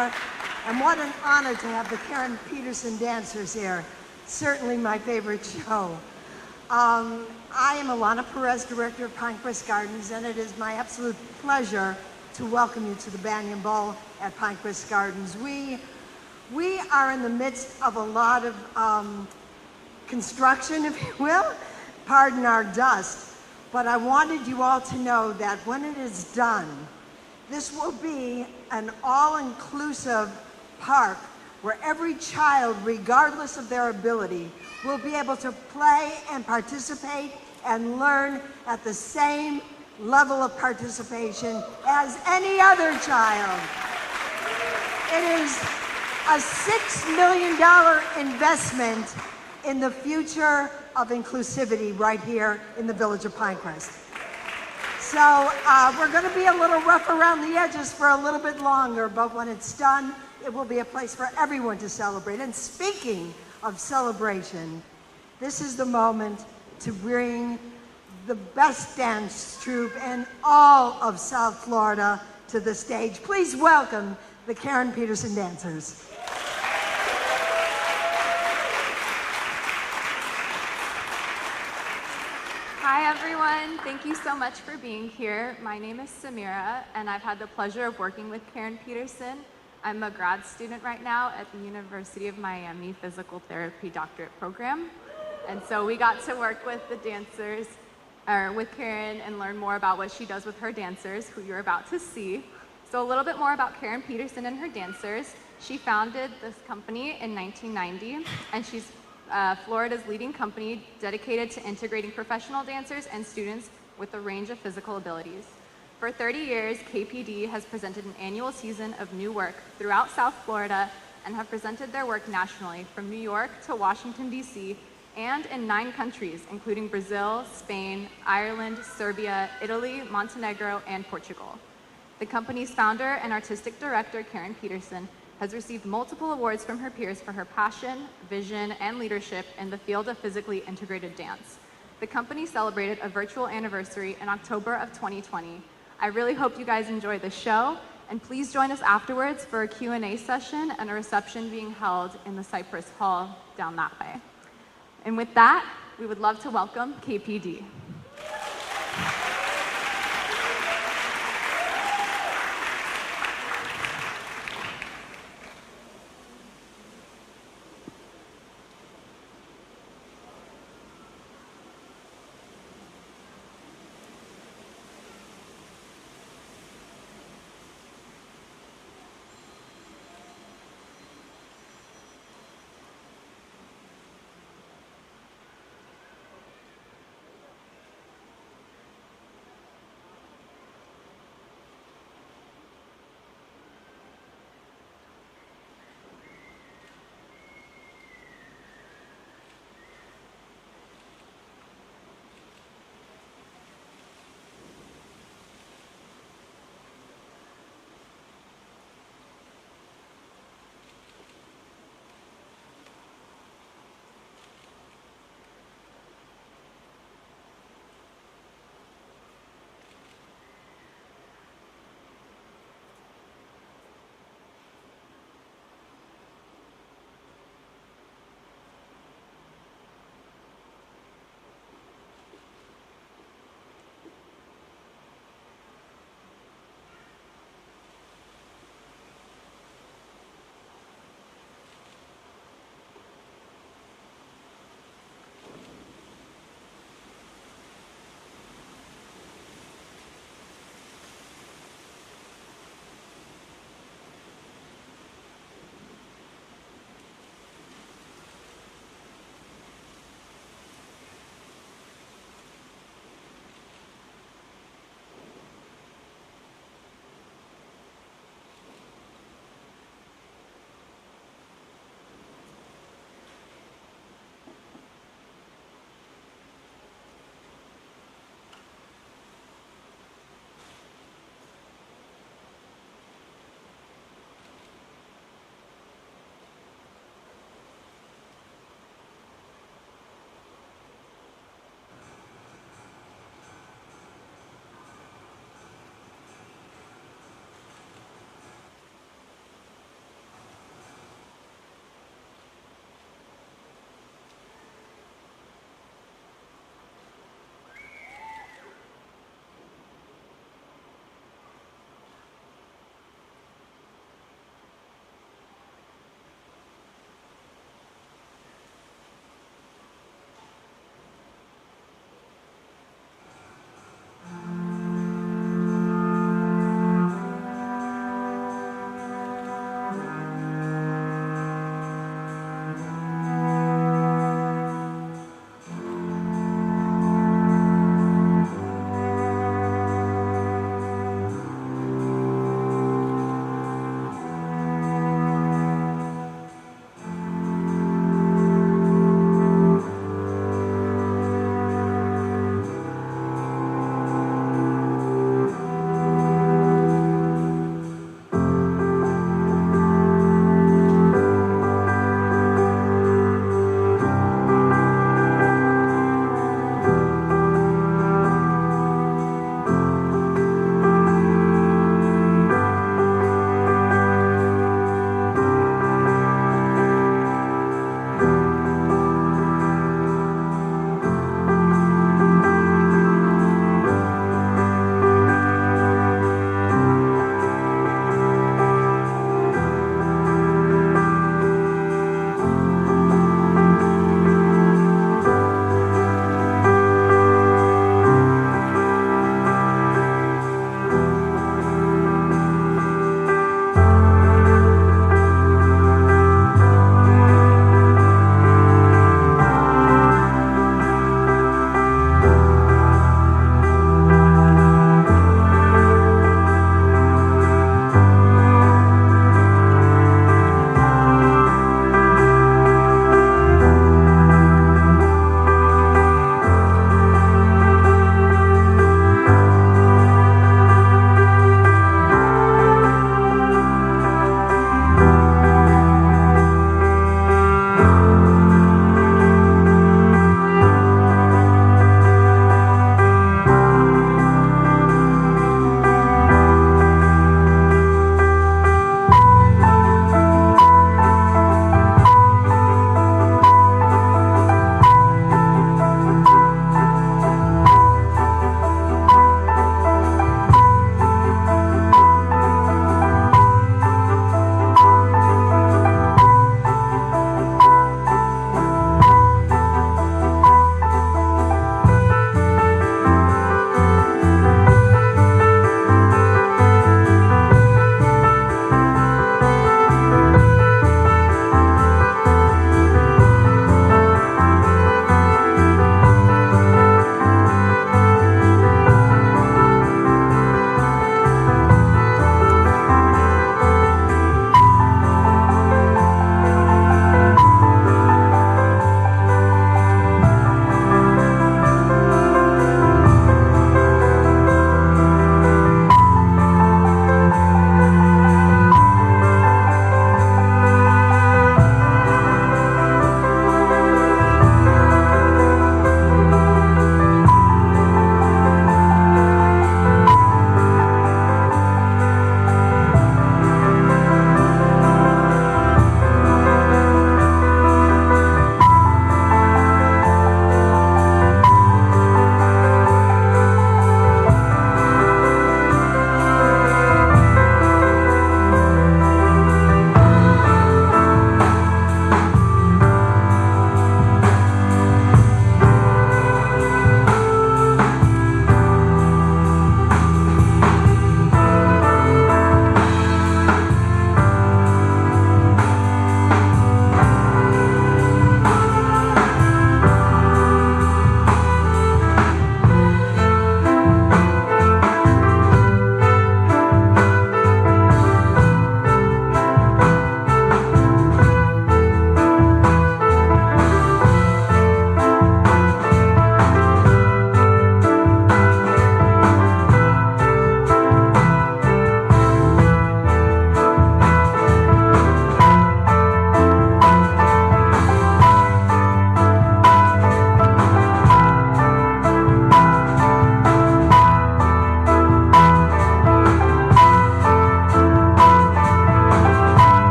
here. And what an honor to have the Karen Peterson dancers here. Certainly my favorite show. I am Alana Perez, Director of Pinecrest Gardens, and it is my absolute pleasure to welcome you to the Banyan Bowl at Pinecrest Gardens. We are in the midst of a lot of construction, if you will. Pardon our dust. But I wanted you all to know that when it is done, this will be an all-inclusive park where every child, regardless of their ability, will be able to play and participate and learn at the same level of participation as any other child. It is a $6 million investment in the future of inclusivity right here in the village of Pinecrest. So we're going to be a little rough around the edges for a little bit longer, but when it's done, it will be a place for everyone to celebrate. And speaking of celebration, this is the moment to bring the best dance troupe in all of South Florida to the stage. Please welcome the Karen Peterson dancers. Hi everyone, thank you so much for being here. My name is Samira and I've had the pleasure of working with Karen Peterson. I'm a grad student right now at the University of Miami Physical Therapy Doctorate Program. And so we got to work with the dancers, or with Karen, and learn more about what she does with her dancers, who you're about to see. So a little bit more about Karen Peterson and her dancers. She founded this company in 1990, and she's Florida's leading company dedicated to integrating professional dancers and students with a range of physical abilities. For 30 years, KPD has presented an annual season of new work throughout South Florida and have presented their work nationally from New York to Washington, D.C., and in 9 countries, including Brazil, Spain, Ireland, Serbia, Italy, Montenegro, and Portugal. The company's founder and artistic director, Karen Peterson, has received multiple awards from her peers for her passion, vision, and leadership in the field of physically integrated dance. The company celebrated a virtual anniversary in October of 2020. I really hope you guys enjoy the show, and please join us afterwards for a Q&A session and a reception being held in the Cypress Hall down that way. And with that, we would love to welcome KPD.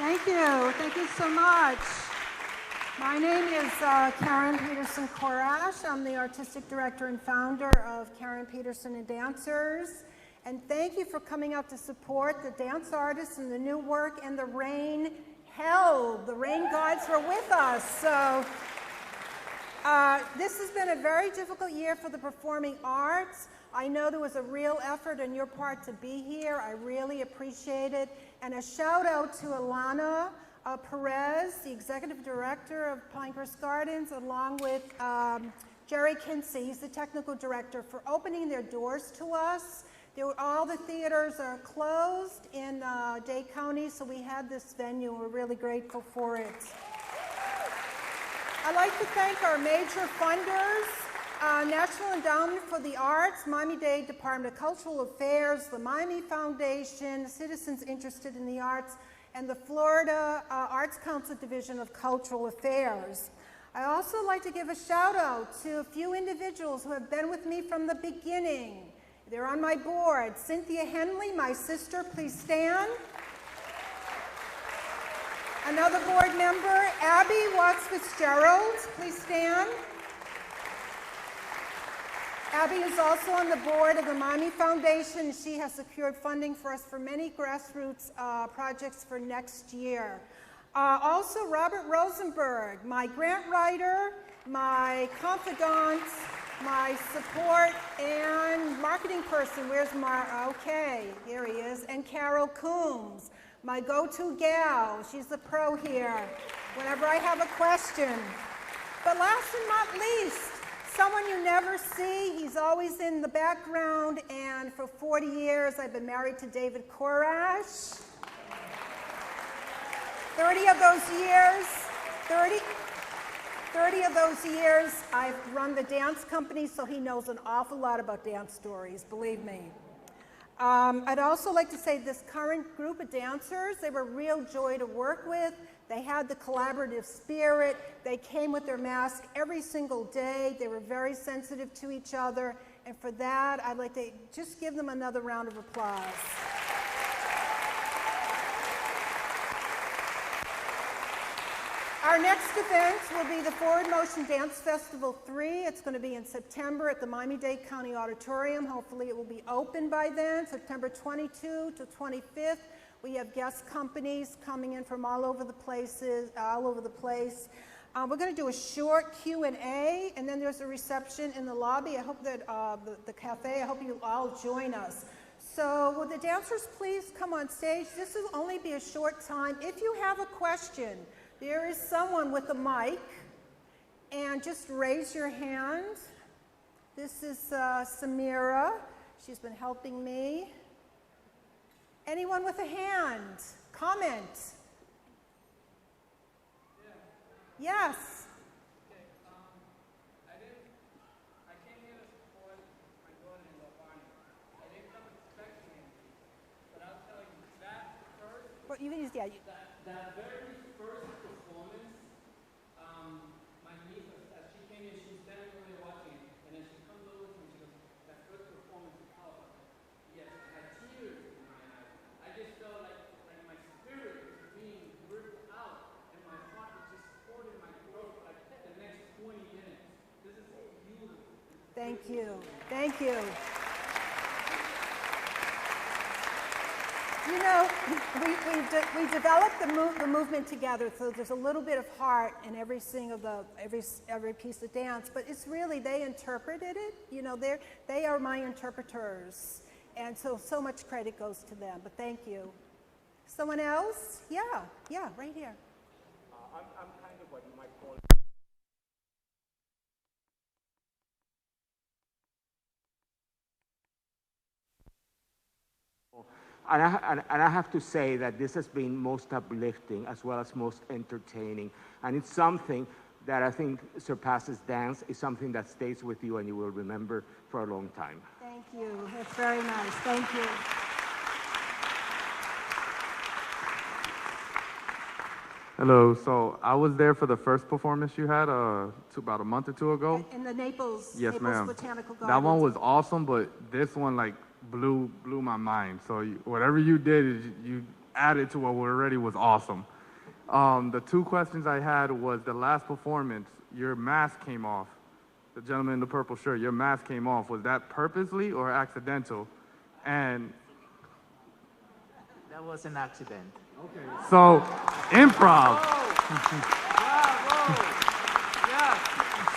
Thank you. Thank you so much. My name is Karen Peterson Korash. I'm the artistic director and founder of Karen Peterson and Dancers. And thank you for coming out to support the dance artists and the new work. And the rain held. The rain gods were with us. So this has been a very difficult year for the performing arts. I know there was a real effort on your part to be here. I really appreciate it. And a shout out to Alana Perez, the executive director of Pinecrest Gardens, along with Jerry Kinsey, he's the technical director, for opening their doors to us. All the theaters are closed in Dade County, so we had this venue, and we're really grateful for it. I'd like to thank our major funders, National Endowment for the Arts, Miami-Dade Department of Cultural Affairs, the Miami Foundation, Citizens Interested in the Arts, and the Florida Arts Council Division of Cultural Affairs. I also like to give a shout out to a few individuals who have been with me from the beginning. They're on my board. Cynthia Henley, my sister, please stand. Another board member, Abby Watts Fitzgerald, please stand. Abby is also on the board of the Miami Foundation. She has secured funding for us for many grassroots projects for next year. Also, Robert Rosenberg, my grant writer, my confidant, my support and marketing person. Where's okay, here he is. And Carol Coombs, my go-to gal. She's the pro here whenever I have a question. But last and not least, someone you never see. He's always in the background, and for 40 years I've been married to David Korash. 30 of those years I've run the dance company, so he knows an awful lot about dance stories, believe me. I'd also like to say this current group of dancers, they were a real joy to work with. They had the collaborative spirit. They came with their mask every single day. They were very sensitive to each other. And for that, I'd like to just give them another round of applause. Our next event will be the Forward Motion Dance Festival 3. It's going to be in September at the Miami-Dade County Auditorium. Hopefully it will be open by then, September 22 to 25th. We have guest companies coming in from all over the place. We're going to do a short Q&A, and then there's a reception in the lobby. I hope that the cafe, I hope you all join us. So will the dancers please come on stage? This will only be a short time. If you have a question, there is someone with a mic, and just raise your hand. This is Samira. She's been helping me. Anyone with a hand? Comment? Yeah. Yes. Okay, I came here to support my daughter in Lobani. I didn't come expecting anything, but I'll tell you, that first, Well, you can use, yeah. that very first performance, my niece, as she came in, she was standing over there watching it, and then she comes over to me, she goes, that first performance is powerful. Yes, I had tears in my eyes. I just felt like my spirit was being ripped out, and my heart was just poured in my throat for like the next 20 minutes. This is beautiful. Thank you. Thank you. You know, we developed the movement together, so there's a little bit of heart in every piece of dance, but it's really, they interpreted it. You know, they are my interpreters, and so much credit goes to them, but thank you. Someone else? Yeah, right here. I'm kind of what you might call And I have to say that this has been most uplifting as well as most entertaining. And it's something that I think surpasses dance. It's something that stays with you and you will remember for a long time. Thank you. That's very nice. Thank you. Hello. So I was there for the first performance you had about a month or two ago. In the Naples, Yes, Naples ma'am. Botanical Gardens. That one was awesome, but this one like blew my mind. So whatever you did is you added to what already was awesome. The two questions I had was the last performance, your mask came off. The gentleman in the purple shirt, your mask came off. Was that purposely or accidental? And That was an accident. so, improv.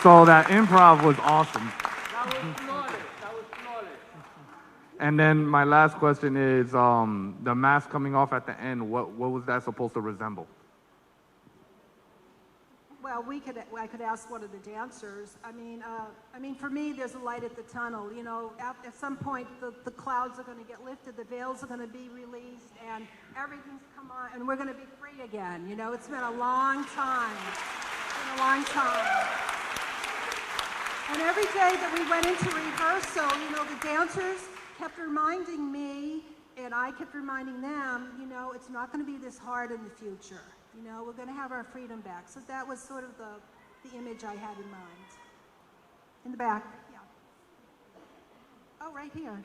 So that improv was awesome. That was flawless. That was flawless. And then my last question is, the mask coming off at the end, what was that supposed to resemble? Well, I could ask one of the dancers. I mean, for me, there's a light at the tunnel. You know, at some point, the clouds are going to get lifted, the veils are going to be released, and everything's come on, and we're going to be free again. You know, it's been a long time. It's been a long time. And every day that we went into rehearsal, you know, the dancers kept reminding me, and I kept reminding them, you know, it's not going to be this hard in the future. You know, we're going to have our freedom back. So that was sort of the image I had in mind. In the back, yeah. Oh, right here.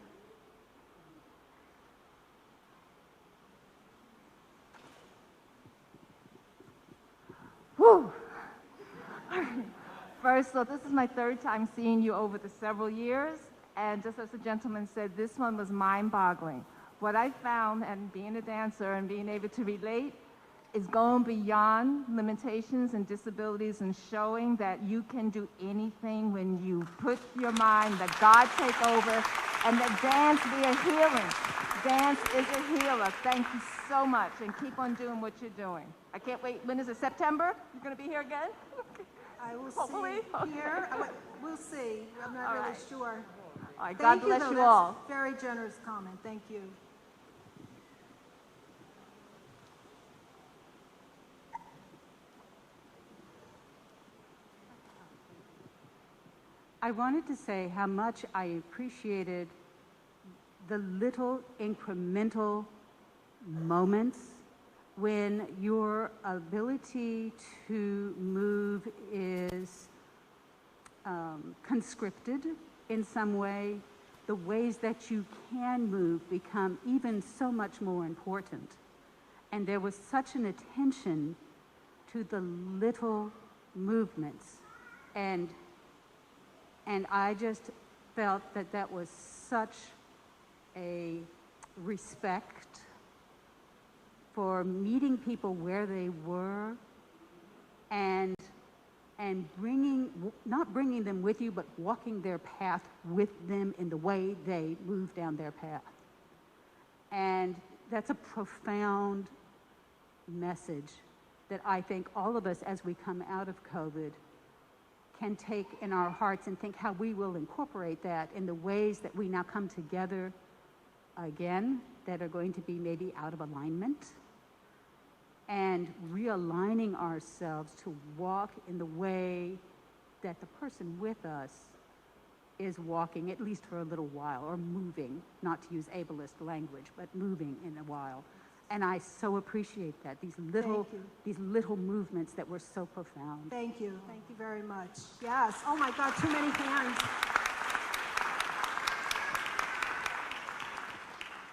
Whew. First, so this is my third time seeing you over the several years, and just as the gentleman said, this one was mind-boggling. What I found, and being a dancer and being able to relate, is going beyond limitations and disabilities and showing that you can do anything when you put your mind, that God take over, and that dance be a healing. Dance is a healer. Thank you so much, and keep on doing what you're doing. I can't wait. When is it, September? You're going to be here again? I will Hopefully. see here. We'll see. I'm not All really right. sure. All right, God bless you all. That's a very generous comment. Thank you. I wanted to say how much I appreciated the little incremental moments when your ability to move is conscripted in some way. The ways that you can move become even so much more important. And there was such an attention to the little movements. And I just felt that that was such a respect for meeting people where they were and not bringing them with you, but walking their path with them in the way they move down their path. And that's a profound message that I think all of us, as we come out of COVID, can take in our hearts and think how we will incorporate that in the ways that we now come together again that are going to be maybe out of alignment, and realigning ourselves to walk in the way that the person with us is walking, at least for a little while, or moving, not to use ableist language, but moving in a while. And I so appreciate that, these little movements that were so profound. Thank you. Thank you very much. Yes. Oh my God, too many hands.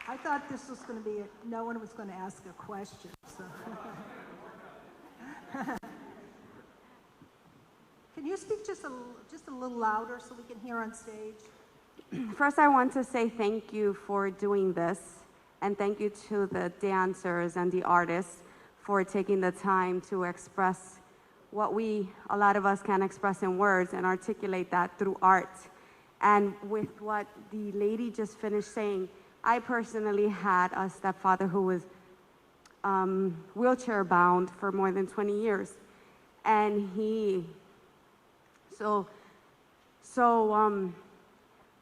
I thought this was going to be, no one was going to ask a question. So. Can you speak just a little louder so we can hear on stage? First, I want to say thank you for doing this, and thank you to the dancers and the artists for taking the time to express what a lot of us can express in words and articulate that through art. And with what the lady just finished saying, I personally had a stepfather who was wheelchair bound for more than 20 years. And so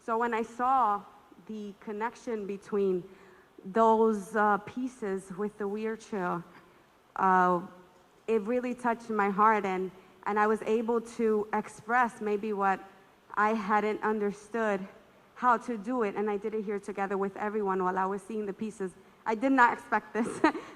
when I saw the connection between those pieces with the wheelchair, it really touched my heart, and I was able to express maybe what I hadn't understood how to do it, and I did it here together with everyone while I was seeing the pieces. I did not expect this.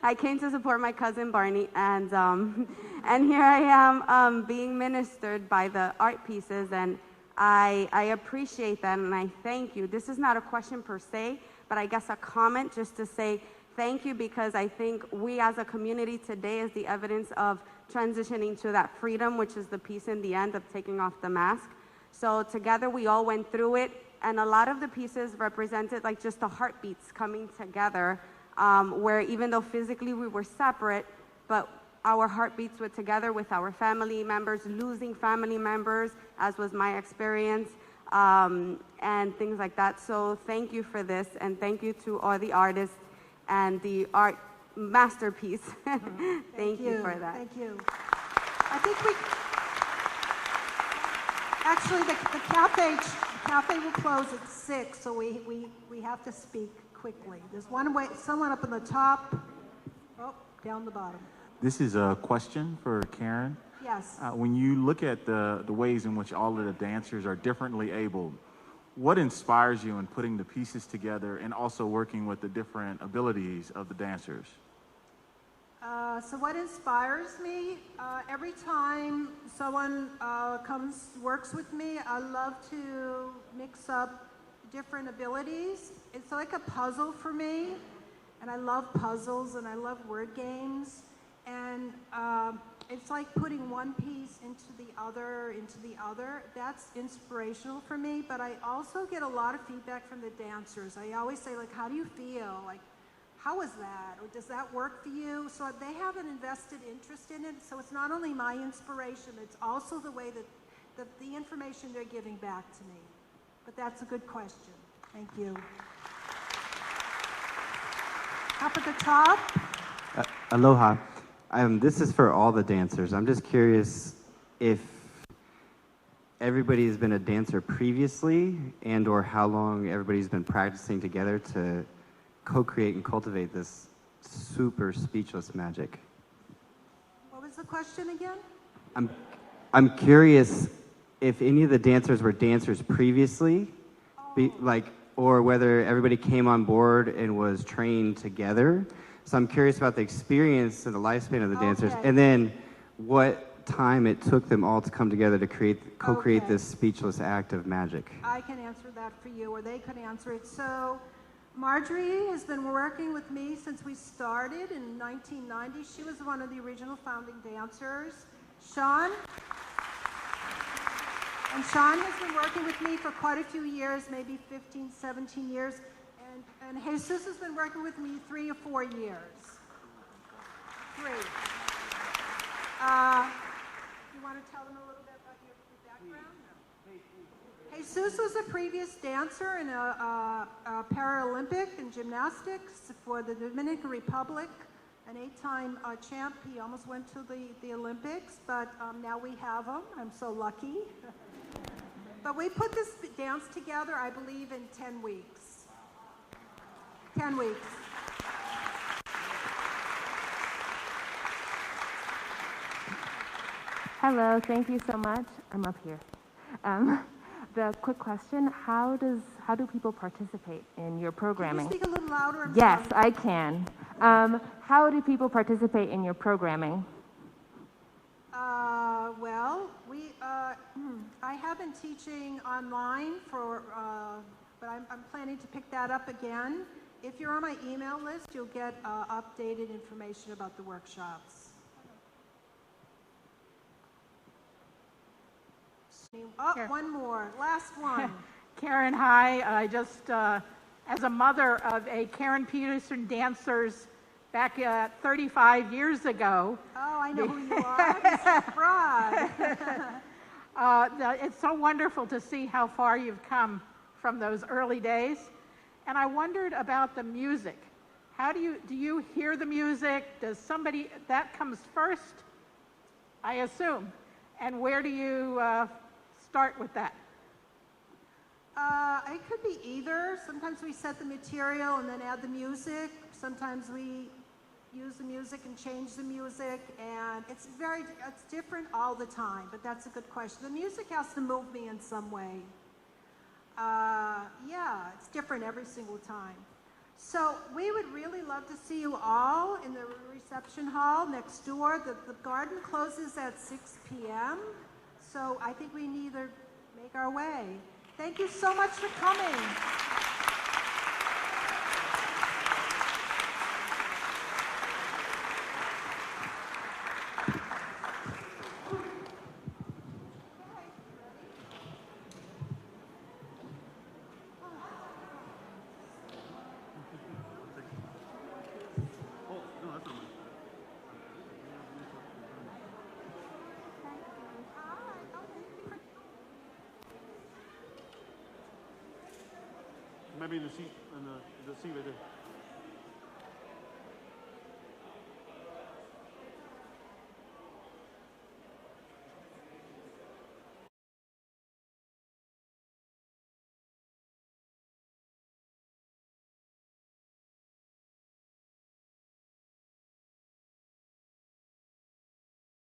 I came to support my cousin Barney, and here I am being ministered by the art pieces, and I appreciate that, and I thank you. This is not a question per se, but I guess a comment just to say thank you, because I think we as a community today is the evidence of transitioning to that freedom, which is the piece in the end of taking off the mask. So together we all went through it, and a lot of the pieces represented like just the heartbeats coming together, where even though physically we were separate, but our heartbeats were together with our family members, losing family members, as was my experience, and things like that. So thank you for this, and thank you to all the artists and the art masterpiece. Thank you for that. Thank you. I think actually the cafe will close at 6, so we have to speak quickly. There's someone up in the top, down the bottom. This is a question for Karen. Yes. When you look at the ways in which all of the dancers are differently abled, what inspires you in putting the pieces together and also working with the different abilities of the dancers? So what inspires me? Every time someone works with me, I love to mix up different abilities. It's like a puzzle for me, and I love puzzles and I love word games. And it's like putting one piece into the other. That's inspirational for me, but I also get a lot of feedback from the dancers. I always say, like, how do you feel? Like, how was that? Or does that work for you? So they have an invested interest in it. So it's not only my inspiration, it's also the way that the information they're giving back to me. But that's a good question. Thank you. Up at the top. Aloha. This is for all the dancers. I'm just curious if everybody has been a dancer previously, and or how long everybody's been practicing together to co-create and cultivate this super speechless magic. What was the question again? I'm curious if any of the dancers were dancers previously, or whether everybody came on board and was trained together. So I'm curious about the experience and the lifespan of the dancers, and then what time it took them all to come together to co-create this speechless act of magic. I can answer that for you, or they could answer it. So Marjorie has been working with me since we started in 1990. She was one of the original founding dancers. Sean has been working with me for quite a few years, maybe 15, 17 years. And Jesus has been working with me 3 or 4 years. 3. You want to tell them a little bit about your background? No. Jesus was a previous dancer in a Paralympic in gymnastics for the Dominican Republic, an 8-time champ. He almost went to the Olympics, but now we have him. I'm so lucky. But we put this dance together, I believe, in 10 weeks. 10 weeks. Hello, thank you so much. I'm up here. The quick question, how do people participate in your programming? Can you speak a little louder? Yes, I can. How do people participate in your programming? Well, I have been teaching online but I'm planning to pick that up again. If you're on my email list, you'll get updated information about the workshops. One more, last one. Karen, hi. I just, as a mother of a Karen Peterson dancers back 35 years ago. Oh, I know who you are. Mrs. Bride. It's so wonderful to see how far you've come from those early days. And I wondered about the music. How do you hear the music? Does somebody, that comes first, I assume. And where do you start with that? It could be either. Sometimes we set the material and then add the music. Sometimes we use the music and change the music, and it's different all the time, but that's a good question. The music has to move me in some way. Yeah, it's different every single time. So we would really love to see you all in the reception hall next door. The garden closes at 6 p.m., so I think we need to make our way. Thank you so much for coming. maybe in the seat, in the seat right there.